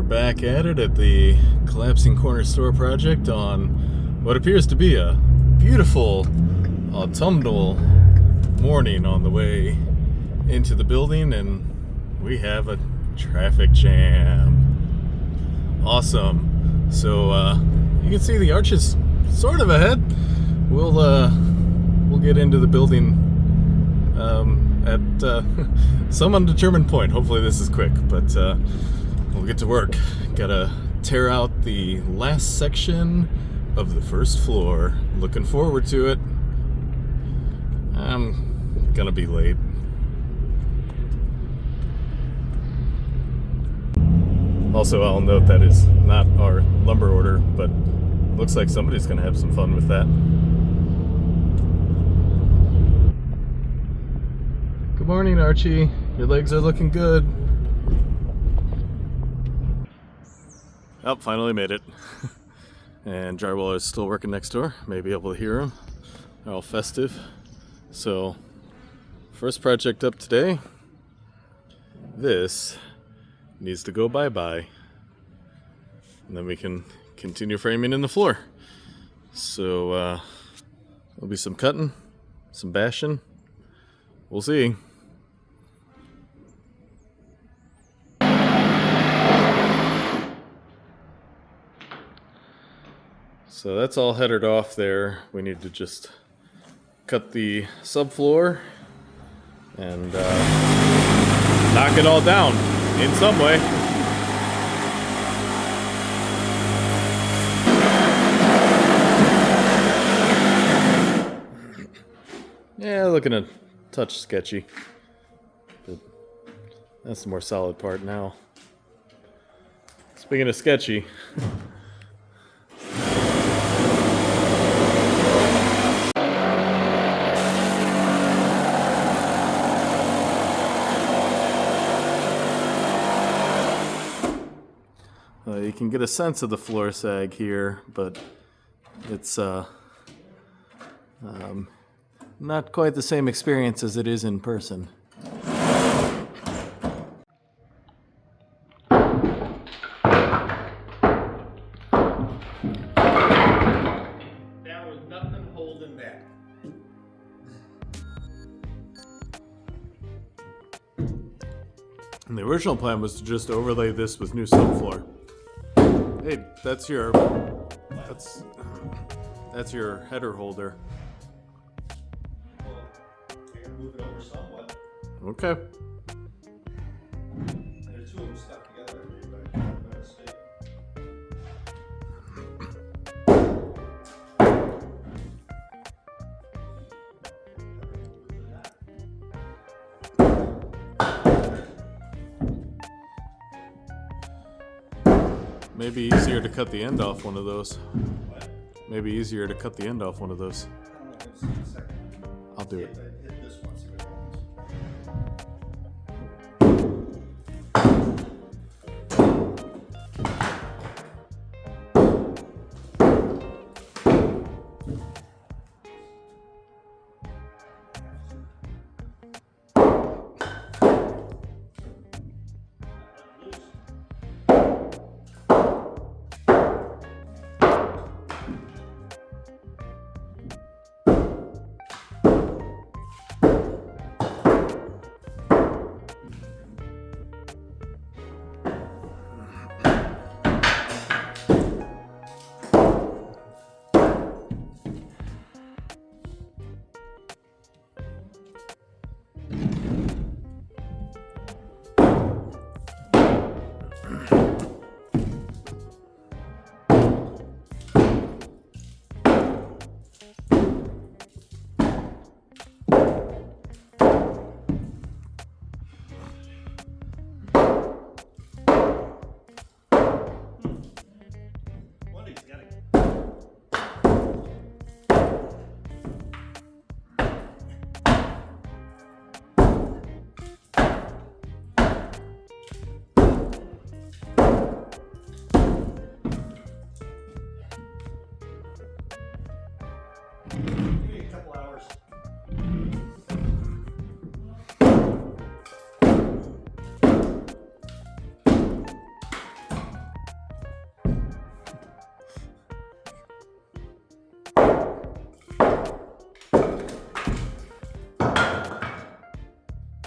Back at it at the collapsing corner store project on what appears to be a beautiful autumnal morning on the way into the building, and we have a traffic jam. Awesome. So you can see the arches sort of ahead. We'll get into the building at some undetermined point. Hopefully this is quick, but we'll get to work. Gotta tear out the last section of the first floor. Looking forward to it. I'm gonna be late. Also, I'll note that is not our lumber order, but looks like somebody's gonna have some fun with that. Good morning, Archie. Your legs are looking good. Oh, finally made it. And drywall is still working next door. Maybe able to hear them. They're all festive. So, first project up today. This needs to go bye-bye. And then we can continue framing in the floor. So, there'll be some cutting, some bashing. We'll see. So that's all headed off there. We need to just cut the subfloor and knock it all down in some way. Yeah, looking a touch sketchy, but that's the more solid part now. Speaking of sketchy, you can get a sense of the floor sag here, but it's not quite the same experience as it is in person. There was nothing holding back. And the original plan was to just overlay this with new subfloor. Hey, that's your header holder. Well, I can move it over somewhat. Okay. There's two of them stuck together, but I can't see. Maybe easier to cut the end off one of those. What? Maybe easier to cut the end off one of those. I don't know, let's see in a second. I'll do it. Hit this one, see what happens.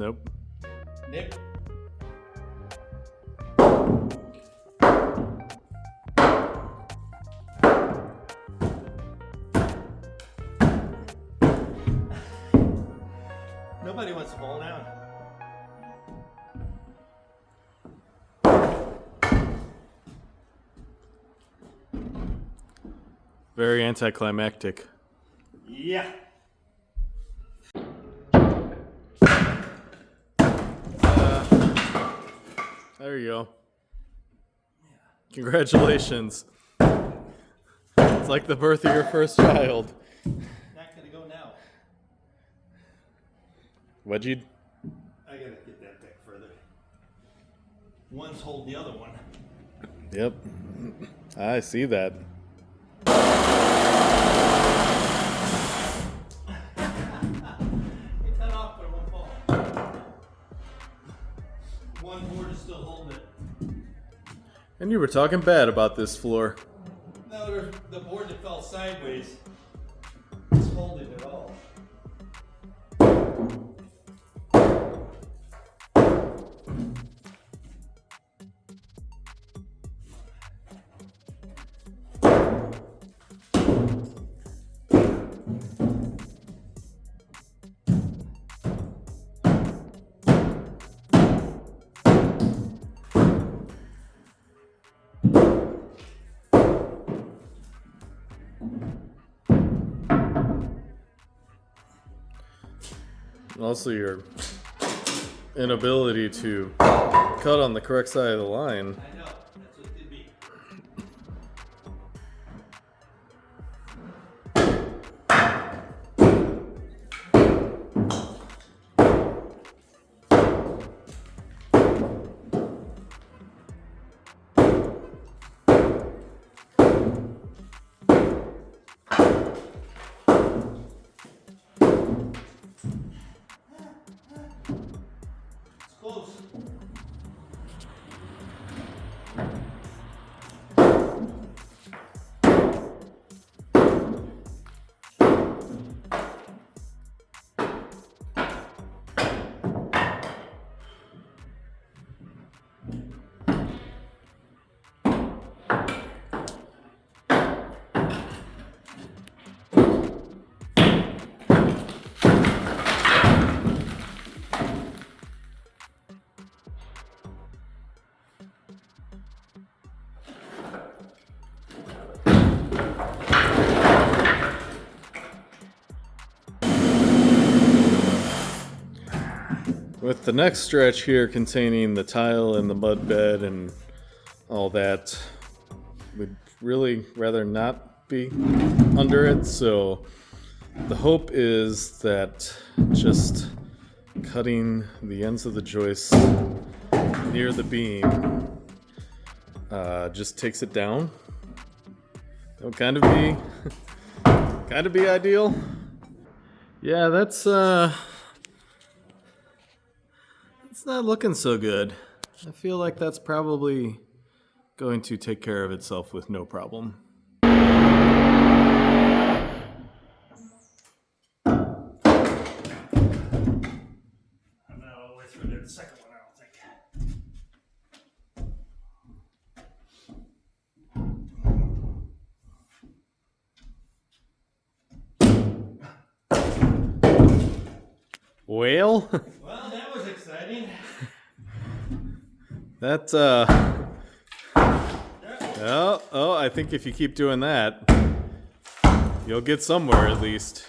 Nope. Nick. Nobody wants to fall down. Very anticlimactic. Yeah. There you go. Congratulations. It's like the birth of your first child. Not gonna go now. Wedgied? I gotta get that back further. One's hold the other one. Yep. I see that. It cut off, but it won't fall. One board is still holding it. And you were talking bad about this floor. No, the board that fell sideways is holding it all. Also, your inability to cut on the correct side of the line. I know, that's what did me. It's close. With the next stretch here containing the tile and the mud bed and all that, we'd really rather not be under it. So the hope is that just cutting the ends of the joists near the beam just takes it down. It'll kind of be ideal. Yeah, that's it's not looking so good. I feel like that's probably going to take care of itself with no problem. I'm not all the way through there the second one, I don't think. Well, Well, that was exciting. that oh, I think if you keep doing that, you'll get somewhere at least.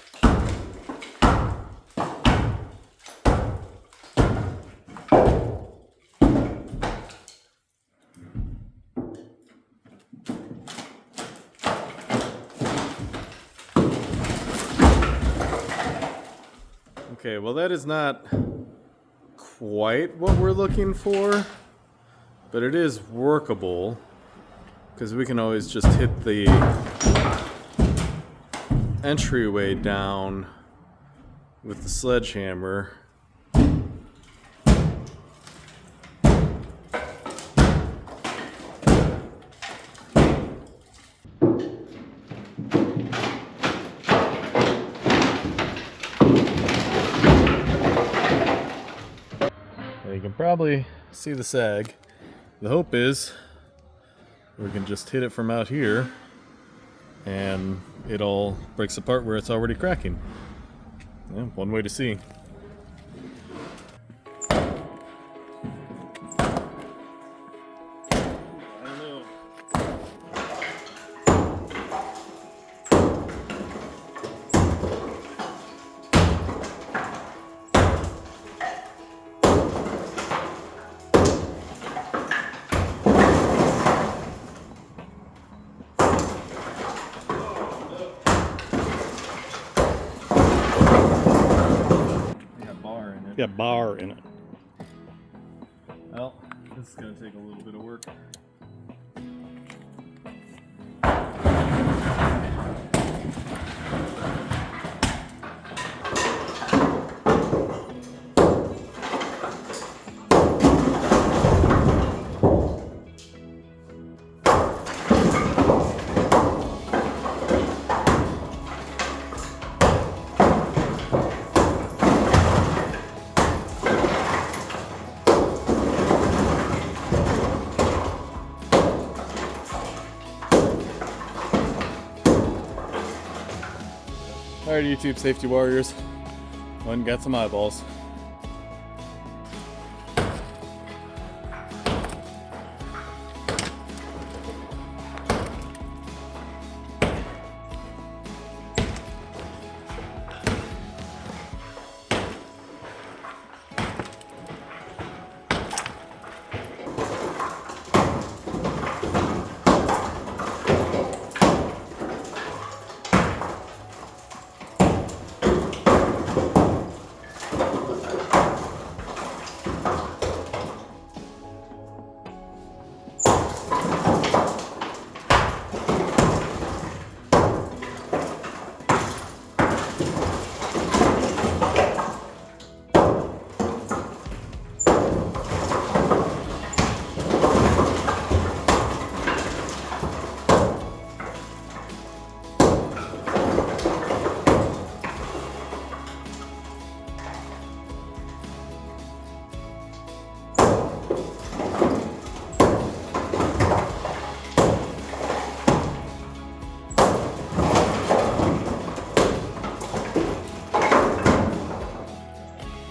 Okay, well that is not quite what we're looking for, but it is workable because we can always just hit the entryway down with the sledgehammer. probably see the sag. The hope is we can just hit it from out here and it all breaks apart where it's already cracking. Yeah, one way to see. Got bar in it. Well, this is going to take a little bit of work. Alright, YouTube safety warriors, went and got some eyeballs.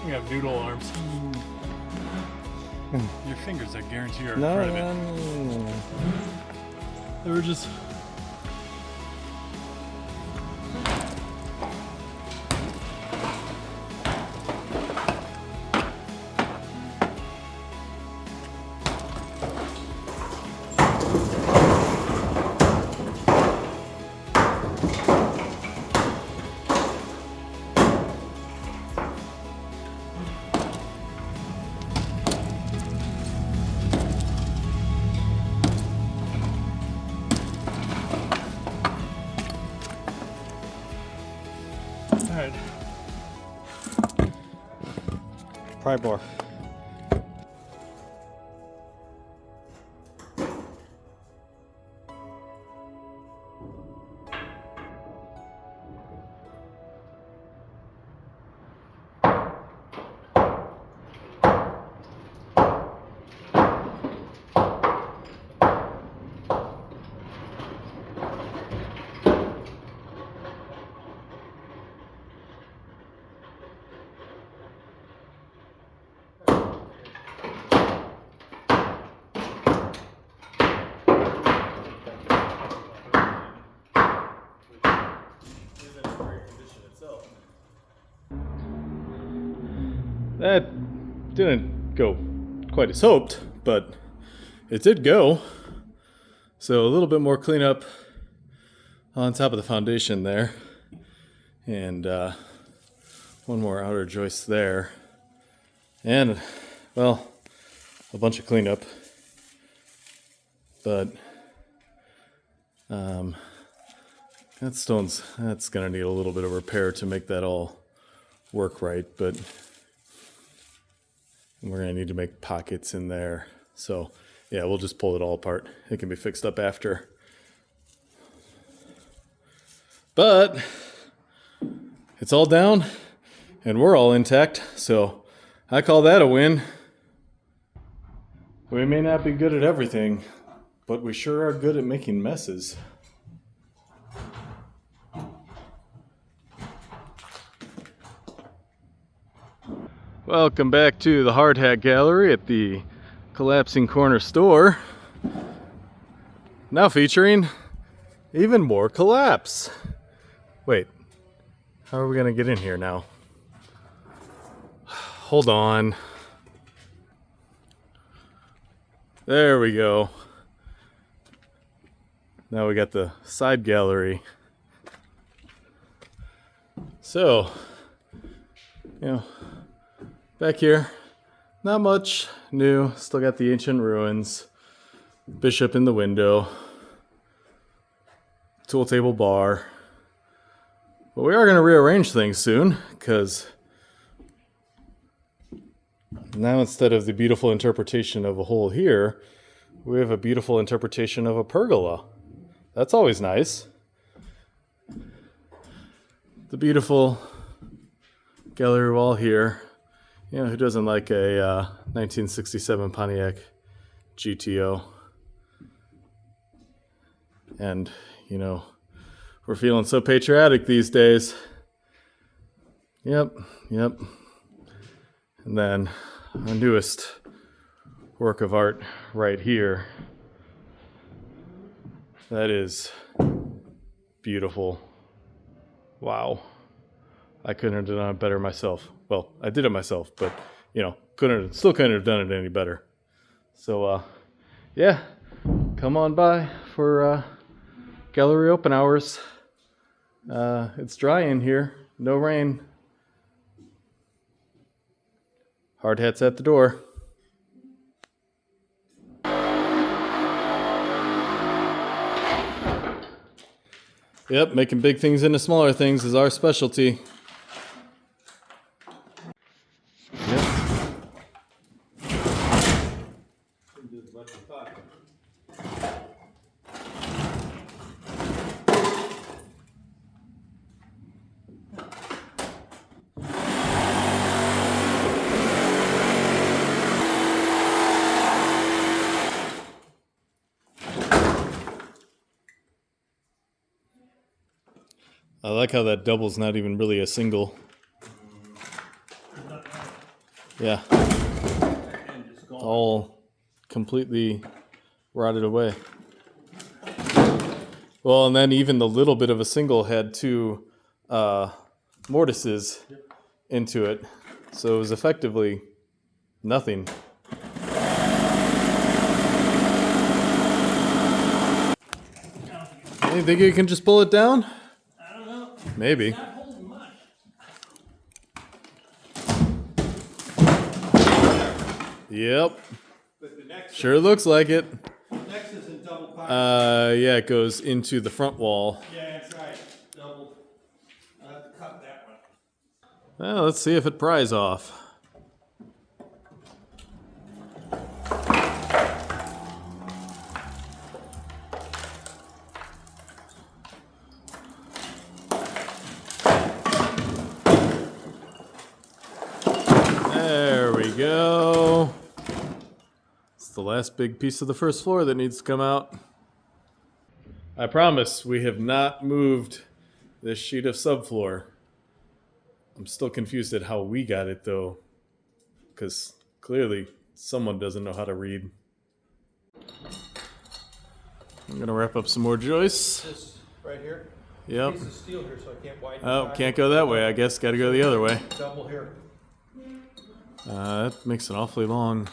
You have noodle arms. Your fingers, I guarantee, are in front of it. No. They were just... Alright. Pry bar. That didn't go quite as hoped, but it did go. So a little bit more cleanup on top of the foundation there. And one more outer joist there. And, well, a bunch of cleanup. But that's gonna need a little bit of repair to make that all work right, but we're gonna need to make pockets in there. So yeah, we'll just pull it all apart. It can be fixed up after. But it's all down and we're all intact, so I call that a win. We may not be good at everything, but we sure are good at making messes. Welcome back to the Hard Hat Gallery at the Collapsing Corner store. Now featuring even more collapse. Wait, how are we gonna get in here now? Hold on. There we go. Now we got the side gallery. So, back here, not much new. Still got the ancient ruins. Bishop in the window. Tool table bar. But we are going to rearrange things soon, because now instead of the beautiful interpretation of a hole here, we have a beautiful interpretation of a pergola. That's always nice. The beautiful gallery wall here. Who doesn't like a 1967 Pontiac GTO? And, we're feeling so patriotic these days. Yep. And then our newest work of art right here. That is beautiful. Wow. I couldn't have done it better myself. Well, I did it myself, but, still couldn't have done it any better. So, yeah, come on by for gallery open hours. It's dry in here. No rain. Hard hats at the door. Yep, making big things into smaller things is our specialty. Yep. I like how that double's not even really a single. Yeah. All completely rotted away. Well, and then even the little bit of a single had two mortises into it. So it was effectively nothing. You think you can just pull it down? Maybe. Not holding much. Yep. But the next Sure looks like it. next is in double pocket. Yeah, it goes into the front wall. Yeah, that's right. Double. I'll have to cut that one. Well, let's see if it pries off. There we go. It's the last big piece of the first floor that needs to come out. I promise we have not moved this sheet of subfloor. I'm still confused at how we got it though, because clearly someone doesn't know how to read. I'm gonna wrap up some more joists. This right here. Yep. Piece of steel here, so I can't widen. Oh, can't go that way. I guess gotta go the other way. Double here. That makes an awfully long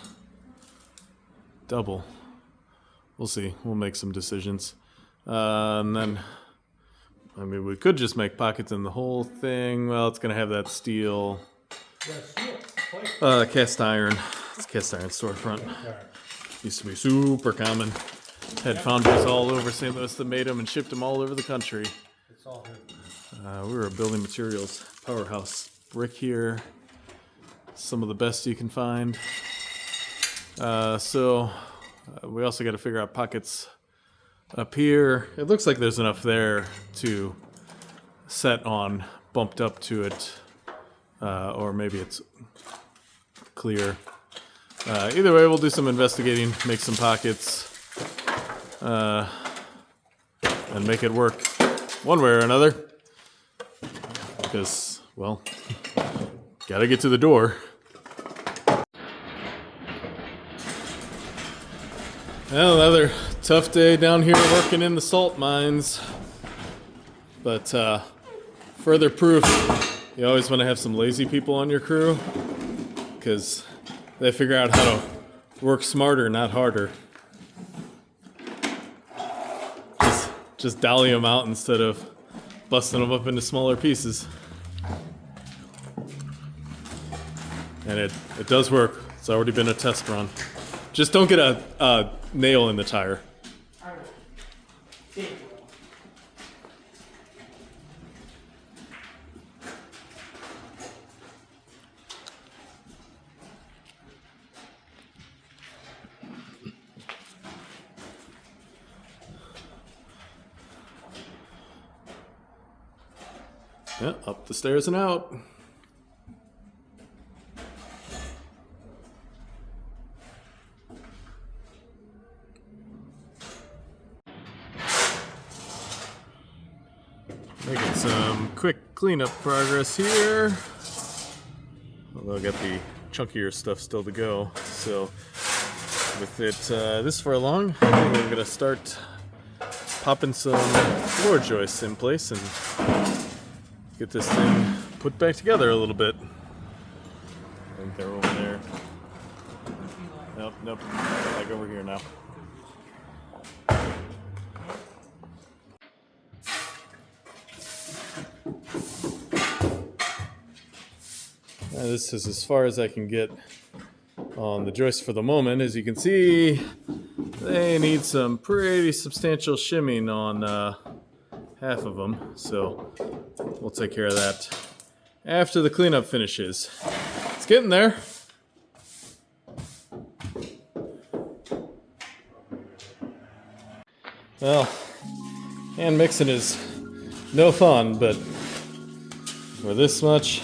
double. We'll see. We'll make some decisions. And then, we could just make pockets in the whole thing. Well, it's going to have that steel. Yeah, steel. Plate. Cast iron. It's a cast iron storefront. Used to be super common. Had foundries all over St. Louis that made them and shipped them all over the country. It's all here. We were a building materials powerhouse. Brick here. Some of the best you can find. So we also got to figure out pockets up here. It looks like there's enough there to set on, bumped up to it, or maybe it's clear. Either way, we'll do some investigating, make some pockets, and make it work one way or another. Because, well, gotta get to the door. Well, another tough day down here working in the salt mines. But further proof, you always want to have some lazy people on your crew, because they figure out how to work smarter, not harder. Just dolly them out instead of busting them up into smaller pieces. And it does work. It's already been a test run. Just don't get a nail in the tire. Yeah, up the stairs and out. Making some quick cleanup progress here. Although I got the chunkier stuff still to go. So with it this far along, I think I'm gonna start popping some floor joists in place and get this thing put back together a little bit. I think they're over there. Nope, like over here now. This is as far as I can get on the joist for the moment. As you can see, they need some pretty substantial shimming on half of them, so we'll take care of that after the cleanup finishes. It's getting there. Well, hand mixing is no fun, but for this much,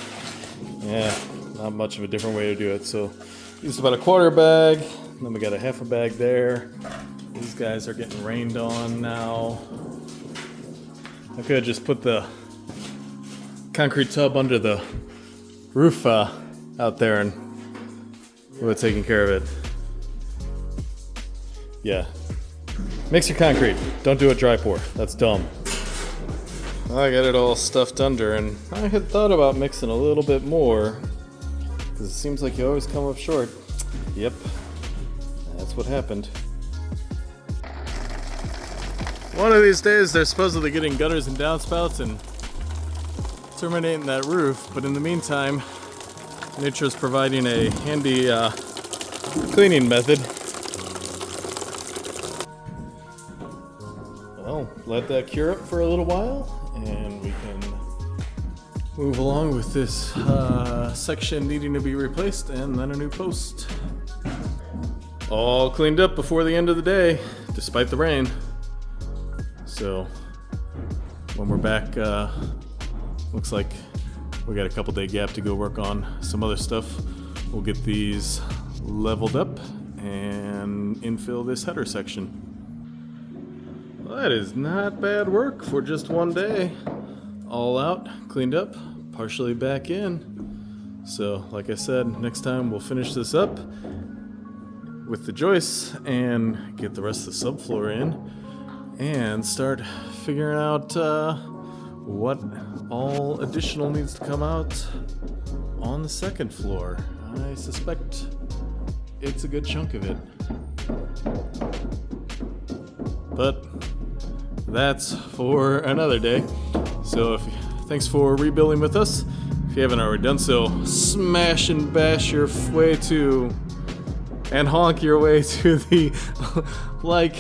yeah, not much of a different way to do it. So used about a quarter bag, then we got a half a bag there. These guys are getting rained on now. I could have just put the concrete tub under the roof out there and we would have taken care of it. Yeah. Mix your concrete. Don't do it dry pour. That's dumb. I got it all stuffed under, and I had thought about mixing a little bit more because it seems like you always come up short. Yep. That's what happened. One of these days, they're supposedly getting gutters and downspouts and terminating that roof, but in the meantime, nature's providing a handy cleaning method. Well, let that cure up for a little while, and we can move along with this section needing to be replaced, and then a new post. All cleaned up before the end of the day, despite the rain. So when we're back, looks like we got a couple day gap to go work on some other stuff. We'll get these leveled up and infill this header section. Well, that is not bad work for just one day. All out, cleaned up, partially back in. So like I said, next time we'll finish this up with the joists and get the rest of the subfloor in and start figuring out what all additional needs to come out on the second floor. I suspect it's a good chunk of it. But that's for another day. So thanks for rebuilding with us. If you haven't already done so, smash and bash your way to and honk your way to the like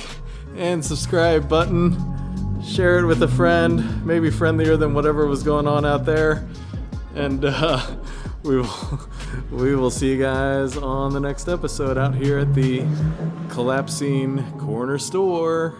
and subscribe button. Share it with a friend, maybe friendlier than whatever was going on out there. And we will see you guys on the next episode out here at the collapsing corner store.